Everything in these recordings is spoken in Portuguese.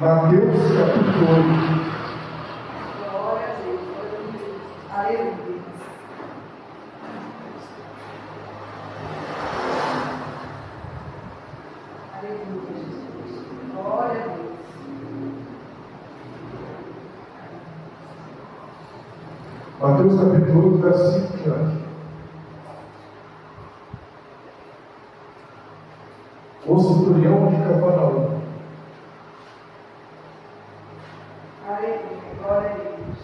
Mateus capítulo 8. Glória a Deus. Aleluia. Aleluia, Jesus. Glória a Deus. Mateus capítulo 8, versículo 5 diante. O centurião de Cafarnaum. Aleluia. Glória a Deus.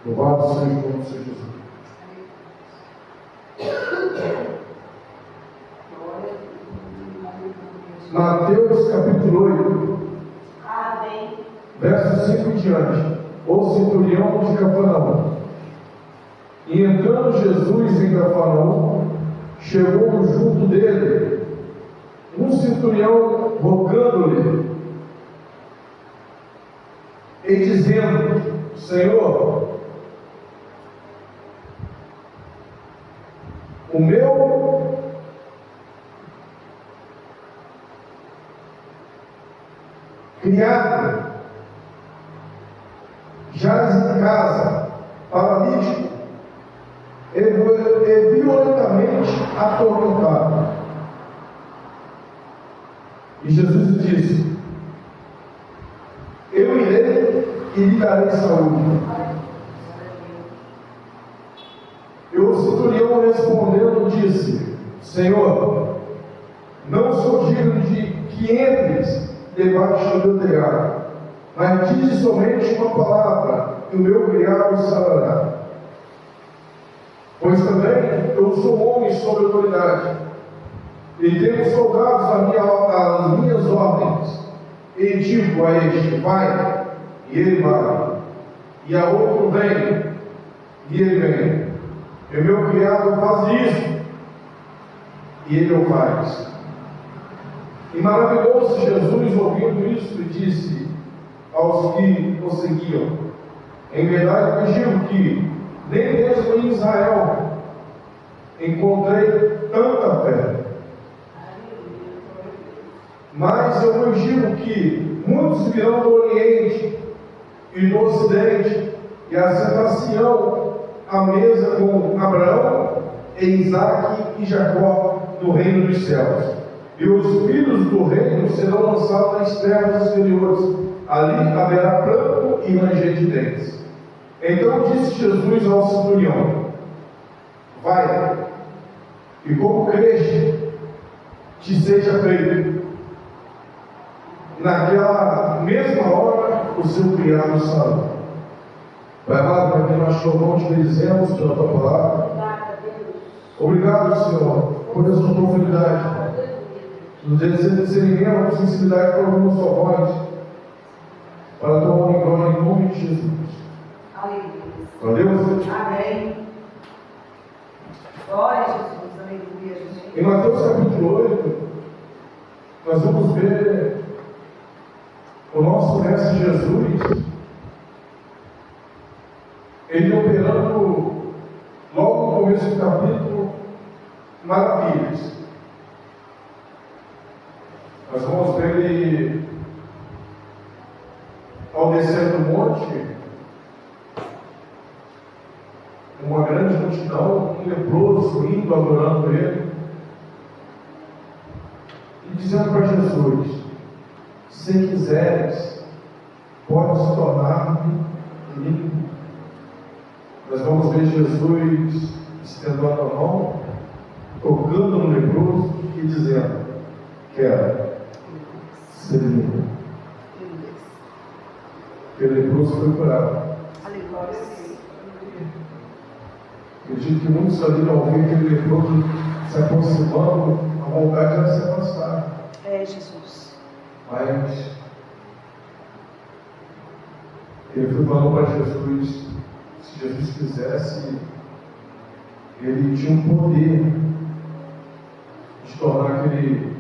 Louvado seja o nome do Senhor Jesus. Glória a Deus. Mateus capítulo 8, Amém. verso 5 em diante. O centurião de Cafarnaum. E entrando Jesus em Cafarnaum, chegou junto dele um centurião rogando-lhe e dizendo: Senhor, o meu criado jaz em casa, paralítico, e violentamente atormentado. E Jesus disse: eu irei e lhe darei saúde. E o centurião respondendo disse: Senhor, não sou digno de que entres debaixo do meu telhado, mas dize somente uma palavra, e o meu criado sarará. Pois também eu sou homem sob autoridade, e tenho soldados às minhas ordens, e digo a este: vai, e ele vai, e a outro: vem, e ele vem. E o meu criado faz isso, e ele o faz. E maravilhou-se Jesus ouvindo isso, e disse aos que o seguiam: em verdade vos digo que nem mesmo em Israel encontrei tanta fé. Mas eu vos digo que muitos virão do Oriente e do Ocidente e assentar-se-ão à mesa com Abraão, e Isaque e Jacó no reino dos céus. E os filhos do reino serão lançados nas trevas exteriores. Ali haverá pranto e ranger de dentes. Então disse Jesus ao centurião: vai, e como creste, te seja feito. Naquela mesma hora, o seu criado sarou. Pai amado, para que nós louvamos, te bendizemos pela tua palavra. Obrigado, Senhor, por essa oportunidade. Nos discernimento, sensibilidade para ouvir a sua voz, para a tua honra e glória em nome de Jesus. Aleluia. Valeu? Amém. Glória a Jesus. Aleluia, Jesus. Em Mateus capítulo 8, nós vamos ver o nosso mestre Jesus, ele operando logo no começo do capítulo maravilhas. Nós vamos ver ele ao descer do monte, uma grande multidão, um leproso indo adorando ele, e dizendo para Jesus: se quiseres, podes tornar-me limpo. Nós vamos ver Jesus estendendo a mão, tocando no leproso e dizendo: quero ser limpo. Porque o leproso foi curado. Aleluia. Acredito que muitos ali, ao ver aquele leproso se aproximando, a vontade era se afastar. É, Jesus. Mas ele foi falando para Jesus: se Jesus quisesse, ele tinha um poder de tornar aquele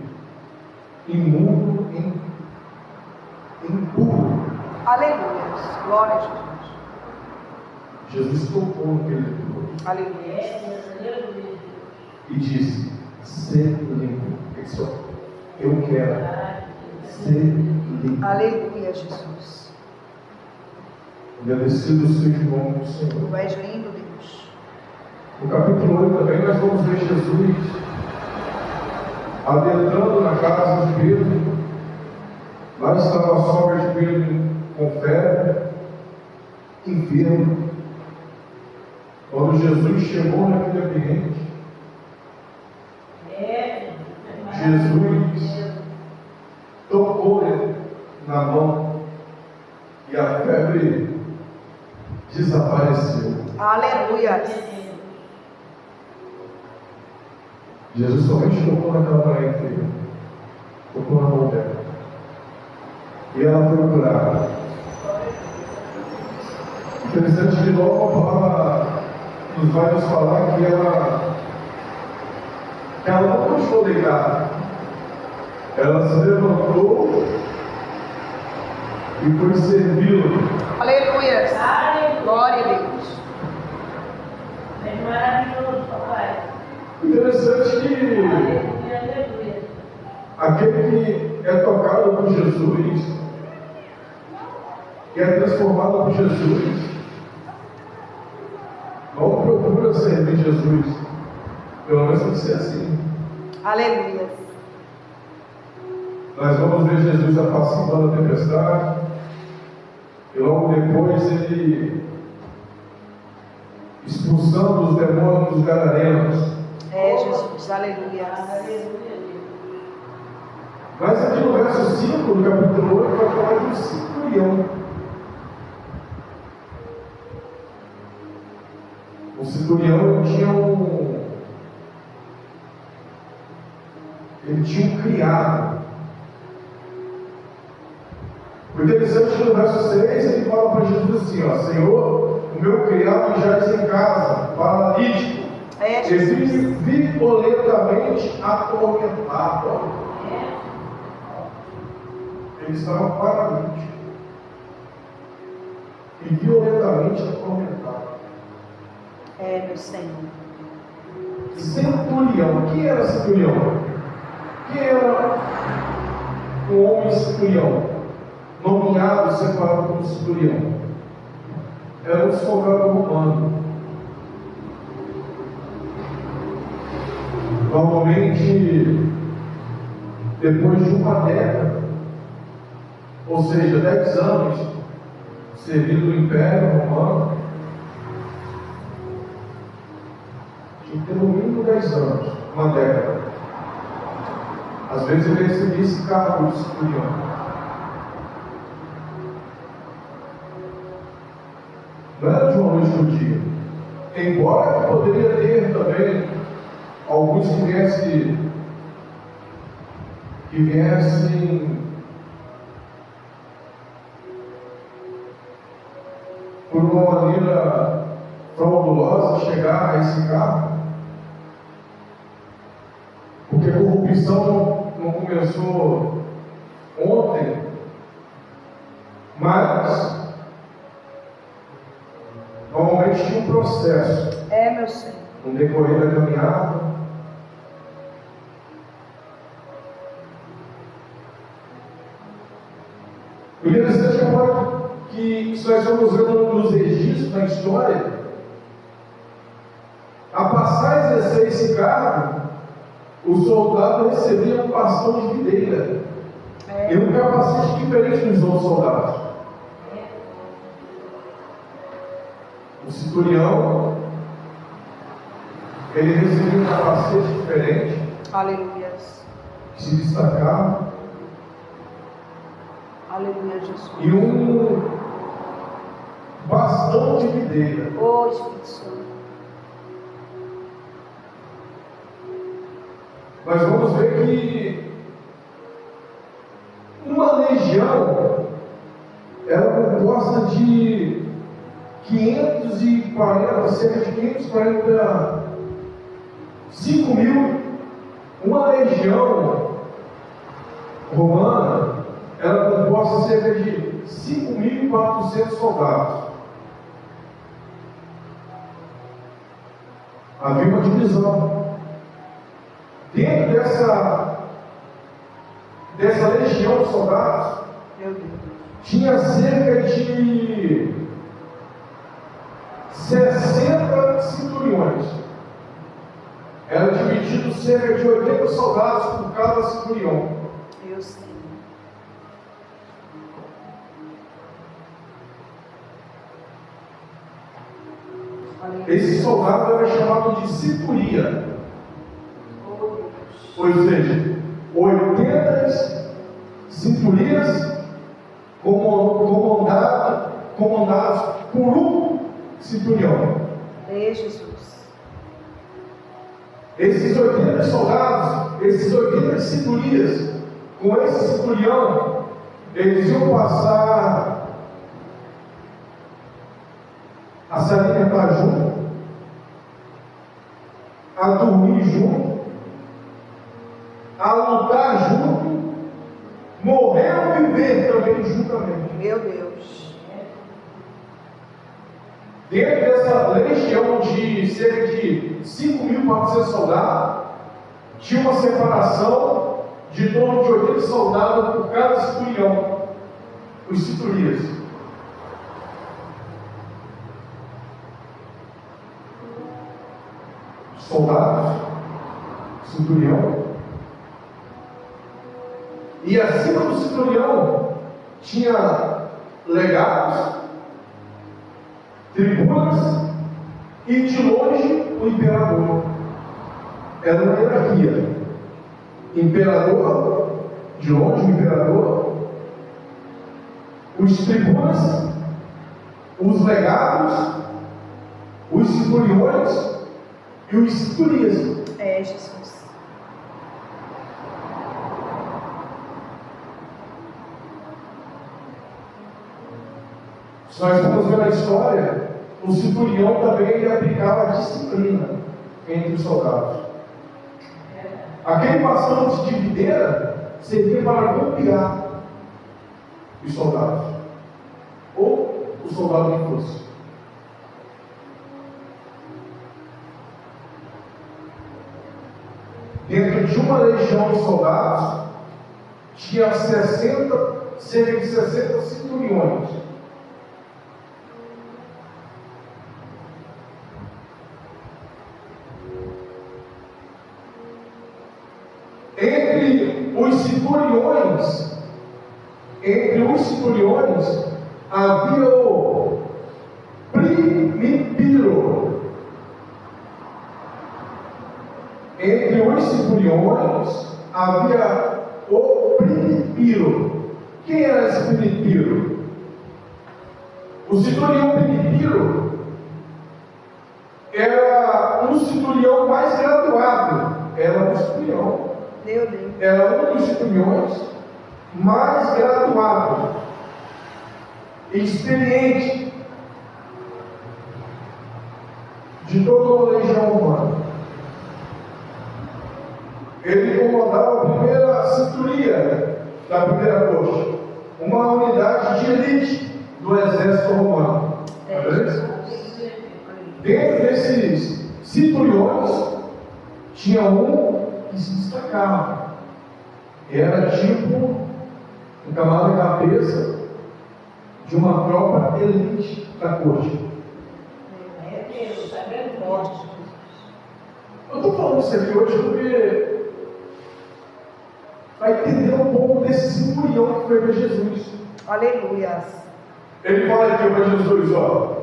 imundo impuro. Aleluia. Glória a Jesus. Jesus tocou naquele leproso Aleluia. e disse: ser limpo. Eu quero ser livre. Aleluia, Jesus. Agradecido seja o nome do Senhor. Tu és lindo, Deus. No capítulo 8 também nós vamos ver Jesus adentrando na casa de Pedro. Lá estava a sogra de Pedro com febre, enfermo. Quando Jesus chegou naquele ambiente, Jesus tocou-lhe na mão e a febre desapareceu. Aleluia. Jesus somente tocou naquela mulher inteira, tocou na mão dela, e ela foi curada. Interessante que logo a palavra nos vai nos falar que ela não continuou deitada, ela se levantou e foi servi-lo. Aleluia. Glória a Deus. É maravilhoso, papai. Interessante que Aleluia. aquele que é tocado por Jesus, que é transformado por Jesus, não procura servir Jesus. Pelo menos tem que ser assim. Aleluia. Nós vamos ver Jesus apaciguando a tempestade, e logo depois ele expulsando os demônios dos gadarenos. É, Jesus. Aleluia. Mas aqui no verso 5 do capítulo 8 vai falar de um centurião. O centurião ele tinha um criado. O interessante é que no verso 6 ele fala para Jesus assim: ó, Senhor, o meu criado jaz em casa, paralítico, É, e Jesus. violentamente atormentado. Ele estava paralítico e violentamente atormentado. É, meu Senhor. Centurião. Quem era centurião? Quem era um homem centurião? Nomeado, separado como centurião. Era um soldado romano. Normalmente, depois de uma década, ou seja, 10 anos, servindo no Império Romano, tinha que ter no mínimo 10 anos, uma década. Às vezes ele recebia esse cargo de centurião. Não era de uma noite para o dia. Embora poderia ter também alguns que viessem por uma maneira fraudulosa chegar a esse cargo, porque a corrupção não começou ontem, mas normalmente tinha um processo É, meu Senhor. no decorrer da caminhada. O interessante agora que se nós estamos vendo nos registros na história, a passar a exercer esse cargo, o soldado recebia um bastão de videira e um capacete diferente dos outros soldados. O centurião, ele recebia um capacete diferente, Aleluia. que se destacava, Aleluia, Jesus. e um bastão de videira. Ô, Espírito Santo. Nós vamos ver que uma legião era composta de 540, cerca de 5 mil. Uma legião romana era composta de cerca de 5.400 soldados. Havia uma divisão. Dentro dessa legião de soldados Meu Deus. tinha cerca de 60 centuriões. Era dividido cerca de 80 soldados por cada centurião. Meu Senhor. Esse soldado era chamado de centuria. Oh, Deus. Ou seja, 80 centurias comandados por um centurião. Ei, Jesus. Esses 80 soldados, esses 80 centurias, com esse centurião, eles iam passar a se alimentar junto, a dormir junto, a lutar junto, morrer ou viver também juntamente. Meu Deus. Dentro dessa legião de cerca de 5.400 soldados, tinha uma separação de torno de 80 soldados por cada centurião, os centurias. Soldados, centurião, e acima do centurião tinha legados, tribunas e de longe o imperador. Era uma hierarquia. Imperador, de longe o imperador, os tribunas, os legados, os centuriões e os centurias. É, Jesus. Se nós vamos ver na história, o centurião também aplicava a disciplina entre os soldados. Aquele bastão de videira servia para golpear os soldados, ou o soldado que fosse. Dentro de uma legião de soldados, tinha cerca de 60 centuriões. Entre os centuriões, havia o primipiro. Entre os centuriões, havia o primipiro. Quem era esse primipiro? O centurião primipiro era um centurião mais graduado. Era um centurião. Meu Deus. Era um dos centuriões mais graduado, experiente de toda uma legião humana. Ele comandava a primeira centuria da primeira corte, uma unidade de elite do exército romano. Dentro desses centuriões tinha um que se destacava. Era tipo um camarada cabeça de uma tropa elite da corte. Eu estou falando isso aqui hoje porque vai entender um pouco desse centurião que foi para Jesus. Aleluia. Ele fala aqui para Jesus, ó.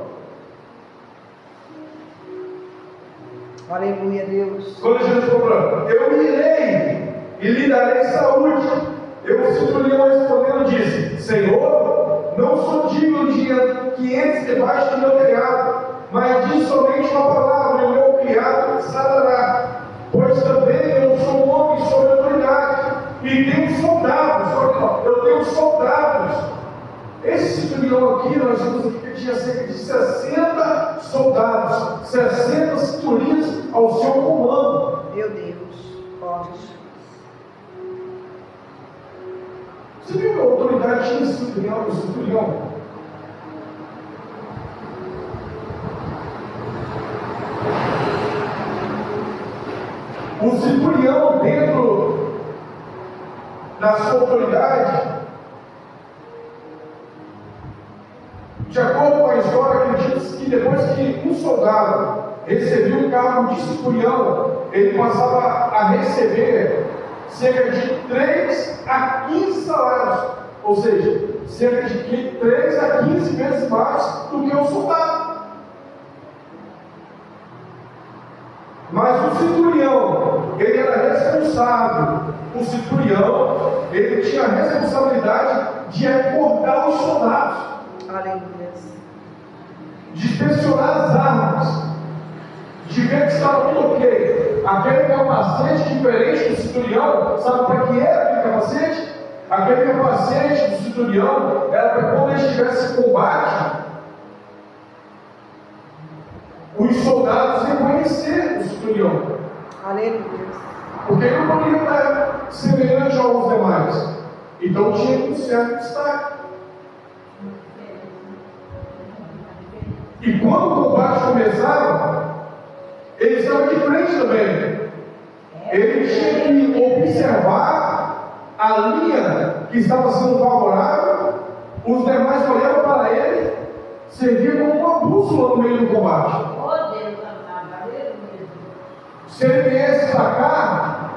Aleluia, Deus. Quando Jesus falou, eu irei e lhe darei saúde. Eu, o centurião respondendo, disse: Senhor, não sou digno de que entres debaixo do meu telhado, mas diz somente uma palavra, e o meu criado sarará. Pois também eu sou um homem sob autoridade, e tenho soldados. Olha, eu tenho soldados. Esse centurião aqui, nós vimos aqui que tinha cerca de 60 soldados, 60 centurias ao seu comando. Meu Deus. Forte. Você viu que a autoridade tinha centurião, o centurião? O centurião, dentro na sua autoridade. De acordo com a história, acredita-se que depois que um soldado recebia o cargo de centurião, ele passava a receber cerca de 3 a 15 salários, ou seja, cerca de 3 a 15 vezes mais do que o soldado. Mas o centurião, ele era responsável. O centurião, ele tinha a responsabilidade de acordar os soldados, Aleluia. de inspecionar as armas, de ver que estava tudo ok. Aquele capacete diferente do centurião, sabe para que era aquele capacete? Aquele capacete do centurião era para quando ele estivesse em combate, os soldados reconheceram o centurião. Aleluia. Porque ele não podia estar semelhante aos demais. Então tinha um certo destaque. E quando o combate começava, ele estava de frente também. Ele tinha que observar a linha que estava sendo favorável, os demais olhavam para ele, servia como uma bússola no meio do combate. Oh, Deus amado, aleluia. Se ele viesse para cá,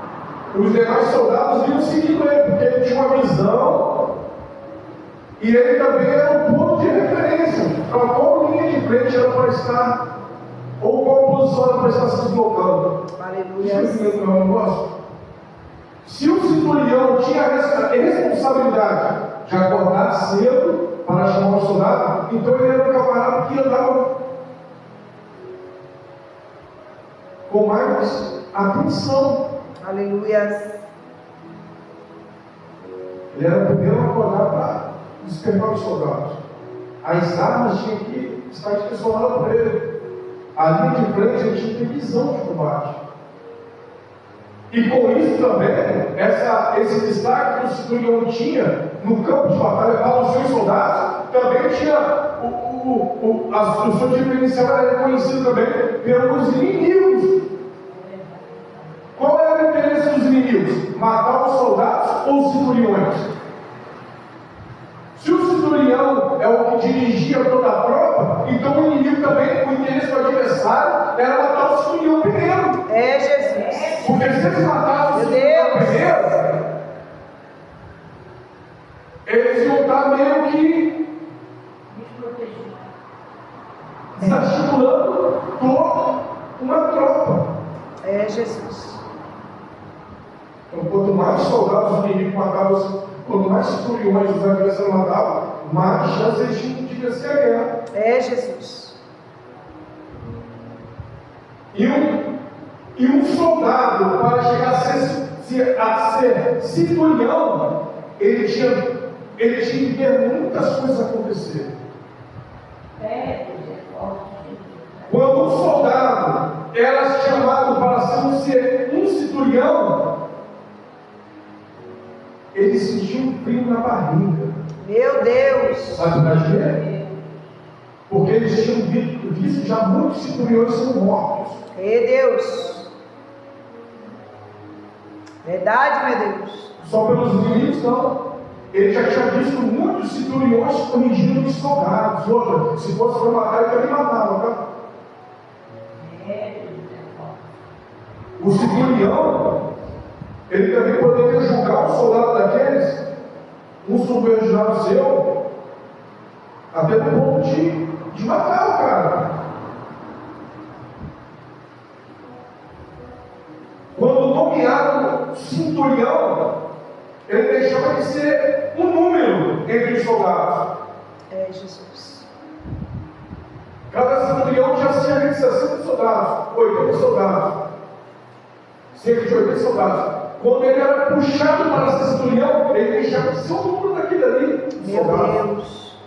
os demais soldados iam seguindo ele, porque ele tinha uma visão e ele também era um ponto de referência para qual linha de frente era para estar, ou qual posição era para estar se deslocando. Aleluia. Isso é um negócio. Se o centurião tinha a responsabilidade de acordar cedo para chamar o soldado, então ele era um camarada que andava com mais atenção. Aleluia. Ele era o primeiro a acordar para despertar os soldados. As armas tinham que estar inspecionadas por ele. A linha de frente ele tinha que ter visão de combate. E com isso também, esse destaque que o centurião tinha no campo de batalha para os seus soldados, também tinha o seu diferencial era reconhecido também pelos inimigos. Qual era o interesse dos inimigos? Matar os soldados ou os centuriões? Se o centurião é o que dirigia toda a tropa, então o inimigo também, o interesse do adversário era matar o centurião primeiro. É Jesus. Porque se eles matassem o Meu centurião Deus. primeiro, eles iam estar meio que desarticulando toda uma tropa. É Jesus. Então, quanto mais soldados os inimigos matavam, quanto mais centuriões os adversários matavam, mais chances eles tinham de vencer a guerra. É Jesus. E um soldado, para chegar a ser centurião, ele tinha que ver muitas coisas acontecer. Quando um soldado era chamado para ser um centurião, ele sentiu um frio na barriga. Meu Deus. Sabe para quê? Porque eles tinham visto já muitos centuriões sendo mortos. Meu Deus. Verdade, meu Deus. Só pelos inimigos, não. Ele já tinha visto muitos centuriões corrigindo os soldados. Outra, se fosse para matar, ele também matava, tá? O centurião, ele também poderia julgar um soldado daqueles, um subordinado seu, até no ponto de matar o cara. Quando nomeado centurião, ele deixava de ser um número entre os soldados. É Jesus. Cada centurião tinha cerca de 60 soldados, 80 soldados. Cerca de 80 soldados. Quando ele era puxado para ser centurião, ele deixava de ser um número daquele ali. Meu Soldados. Deus.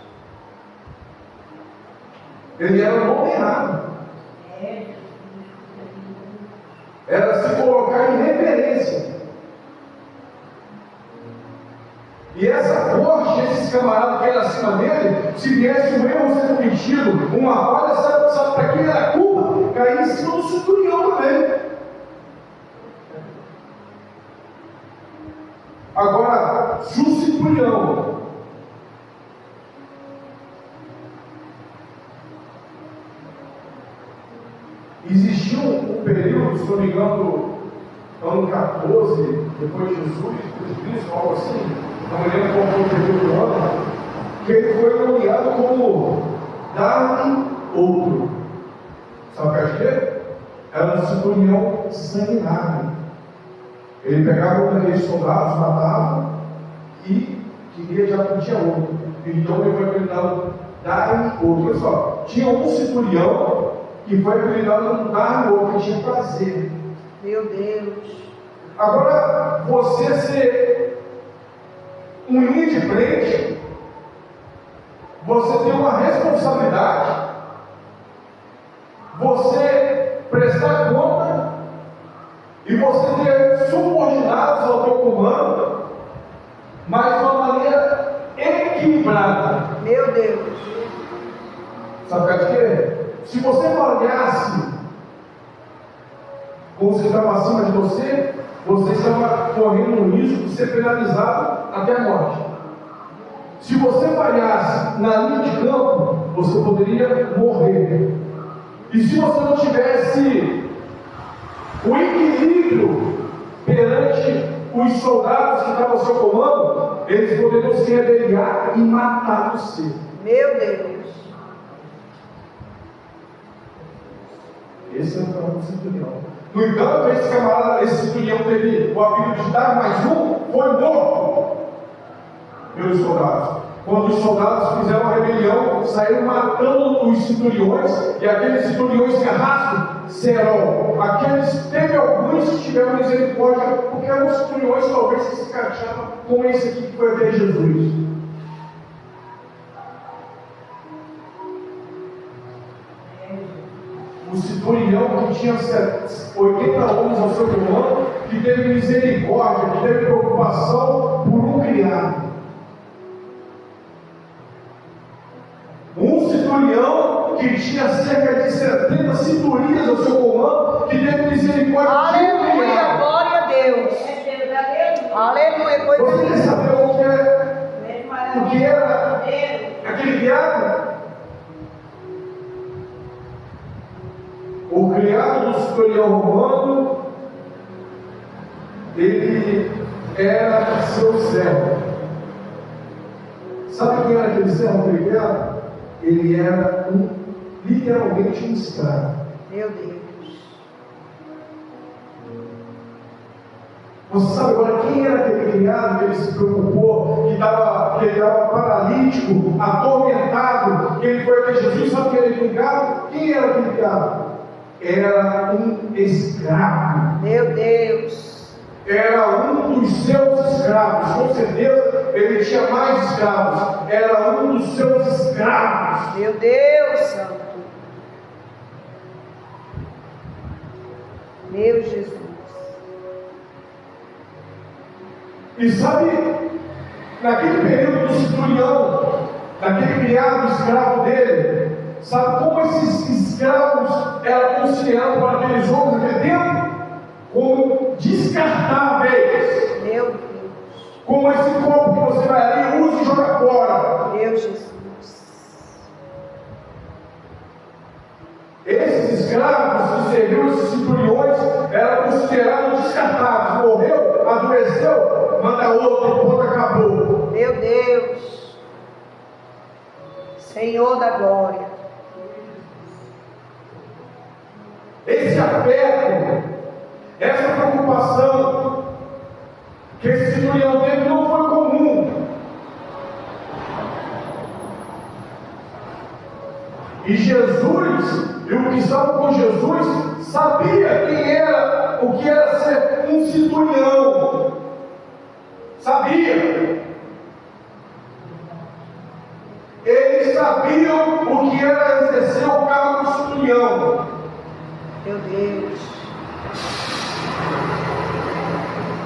Ele era nomeado. Era se colocar em reverência. E essa corte, esses camaradas que eram acima dele, se viesse um erro ser cometido, uma falha, sabe para quem era a culpa? Caía em cima do centurião também. Agora, se o centurião existiu um período, se não me engano, ano 14, depois de Jesus, Cristo, algo assim, não me lembro qual foi o período do ano, que ele foi nomeado como dar-lhe outro. Sabe o que é que era um centurião sanguinário. Ele pegava um daqueles soldados, matava e queria já pedir outro. Então ele foi apelidado dar-lhe outro. Olha só, tinha um centurião que foi apelidado dar-lhe outro, que tinha prazer. Meu Deus. Agora, você ser um linha de frente, você tem uma responsabilidade, você prestar conta e você ter subordinados ao teu comando, mas de uma maneira equilibrada. Meu Deus. Sabe o que é? Se você falhasse com os que estavam acima de você, você estava correndo o risco de ser penalizado até a morte. Se você falhasse na linha de campo, você poderia morrer. E se você não tivesse o equilíbrio perante os soldados que estavam ao seu comando, eles poderiam se rebeliar e matar você. Meu Deus. Esse é o plano do centurião. No entanto, esse camarada, esse centurião teve o apelido de dar mais um, foi morto pelos soldados. Quando os soldados fizeram uma rebelião, saíram matando os centuriões, e aqueles centuriões carrascos, Serol, aqueles, teve alguns que tiveram misericórdia, porque eram centuriões talvez que se encaixavam como esse aqui que foi até Jesus. O centurião que tinha 80 homens ao seu comando, que teve misericórdia, que teve preocupação por um criado. Um centurião que tinha cerca de 70 cinturinhas ao seu comando, que teve misericórdia de um Aleluia, criado. glória a Deus. Aleluia, foi Você quer saber o que era aquele criado? O criado do centurião romano, ele era seu servo. Sabe quem era aquele servo que ele era? Ele era literalmente um escravo. Meu Deus. Você sabe agora quem era aquele criado que ele se preocupou, que ele estava paralítico, atormentado, que ele foi até Jesus? Sabe quem era aquele criado? Quem era aquele criado? Era um escravo. Meu Deus. Era um dos seus escravos. Com certeza ele tinha mais escravos. Era um dos seus escravos. Meu Deus santo. Meu Jesus. E sabe, naquele período do centurião, naquele criado escravo dele, sabe como esses escravos eram considerados para aqueles homens naquele tempo? Como descartáveis. Meu Deus. Como esse copo que você vai ali, usa e joga fora. Meu Jesus. Esses escravos que serviam esses centuriões eram considerados descartáveis. Morreu, adoeceu, manda outro, ponto, acabou. Meu Deus. Senhor da glória. Esse apego, essa preocupação que esse centurião teve não foi comum. E Jesus, e o que estava com Jesus, sabia quem era, o que era ser um centurião. Sabia. Eles sabiam o que era exercer o cargo do centurião. Meu Deus.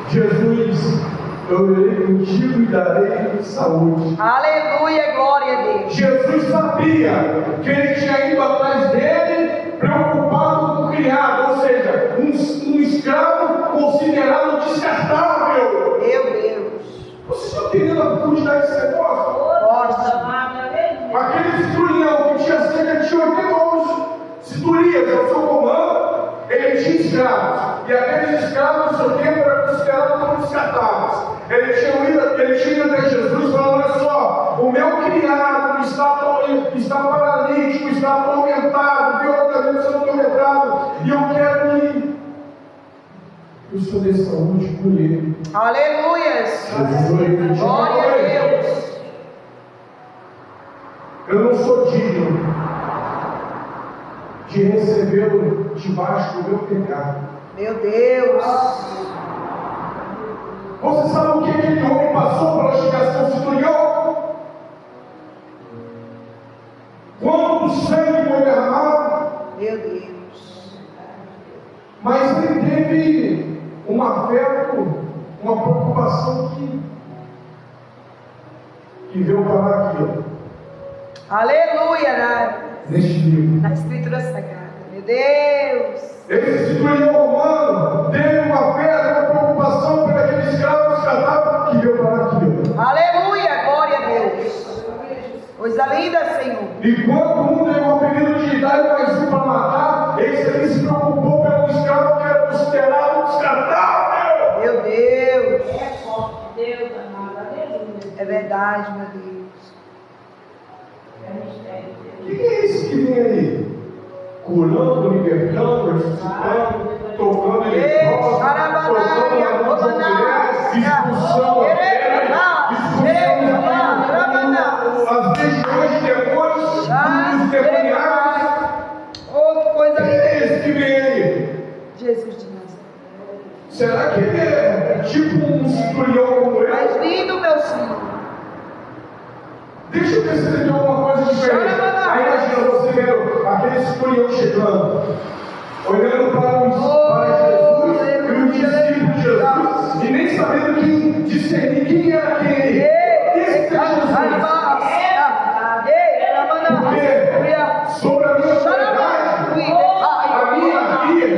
Jesus, eu irei contigo e darei saúde. Aleluia, glória a Deus. Jesus sabia que ele tinha ido atrás dele, preocupado com o criado, ou seja, um escravo considerado descartável. Meu Deus. quantidade de ser gosta? Aquele centurião que tinha cerca de 80 centurias ao seu comando, ele tinha escravos. E aqueles escravos, no seu tempo, eram considerados como descartáveis. Ele tinha ido até Jesus falando: olha só, o meu criado está paralítico, está atormentado, violentamente sendo atormentado, e eu quero que o Senhor dê saúde por ele. Aleluias. Jesus, Glória a Deus. eu não sou digno de recebê-lo debaixo do meu pecado. Meu Deus. Você sabe o que aquele homem passou para chegar a ser centurião? Quando o sangue foi derramado, Meu Deus. mas ele teve um afeto, uma preocupação que veio parar aqui, Aleluia. neste livro. Na Escritura Sagrada. Meu Deus. Esse centurião romano teve uma fé, uma preocupação por aquele escravo descartável que veio para aquilo. Aleluia. Glória a Deus. Coisa linda, Senhor. Enquanto um teve um período de idade mais um para matar, esse ali se preocupou pelo escravo que era considerado descartável. Meu Deus. É forte Deus, amado. Aleluia. É verdade, meu Deus. É mistério de Deus. Quem é esse que vem aí? Curando, libertando, ressuscitando, tocando ele próprio, tocando a mão de uma mulher, expulsando a pedra, expulsando as legiões de demônios, os endemoniados. Oh, que coisa Quem linda. é esse que vem aí? Jesus de Nazaré. Será que ele é tipo um centurião como ele? Mais lindo, meu Senhor. Deixa eu ver se ele tem alguma coisa diferente. Aí imagina você vendo aquele centurião chegando, olhando para Jesus e os discípulos de Jesus, e nem sabendo discernir quem era aquele. Esse é Jesus. Porque sobre a minha autoridade, a minha vida,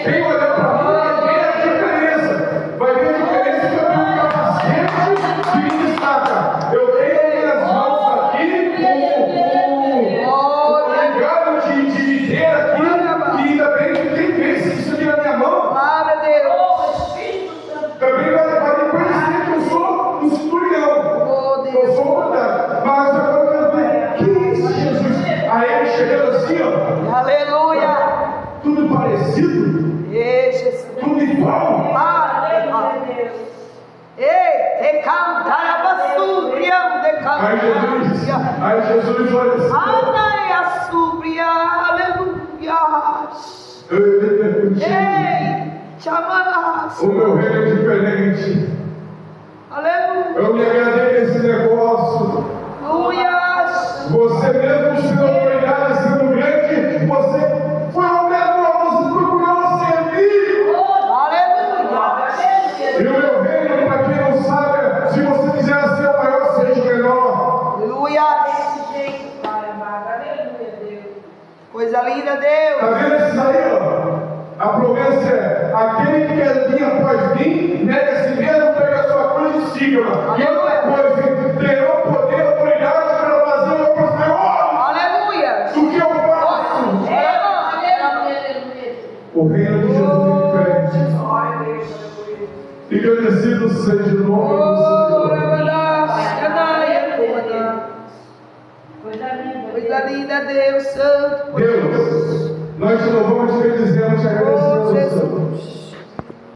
quem olhar para mim vai ver a diferença. Vai ver a diferença que eu tenho um capacete que me destaca. Eu tenho minhas mãos aqui com legado de videira aqui, que ainda bem que quem fez isso aqui na minha mão também vai reconhecer que eu sou um centurião. Eu sou autoridade. Mas agora eu quero ver quem é esse Jesus. Aí ele chegando assim, ó. Aleluia. Tudo parecido, Jesus. tudo igual. Ei, te cantar a basúria, de cantar. Aí Jesus olha assim. Ai, a súbria, aleluia. Ei, chamarás. O meu reino é diferente. Aleluia. Eu me agradei nesse negócio. Aleluia. Você mesmo sendo autoridade, sendo grande, você foi o menor, você procurou servir. Aleluia. E o meu reino, para quem não sabe, se você quiser ser o maior, seja o menor. Aleluia. Coisa linda, Deus. Está vendo esses aí, ó? A promessa é: aquele que quer vir após mim, nega a si mesmo, pega a sua cruz e siga-me. E outra coisa, terão poder e autoridade para fazer obras maiores Aleluia. do que eu faço. O reino de Jesus é diferente. Engrandecido seja o nome do Senhor. Coisa linda, Deus Santo. Deus, nós te louvamos, te bendizemos, te agradecemos. Oh, Jesus.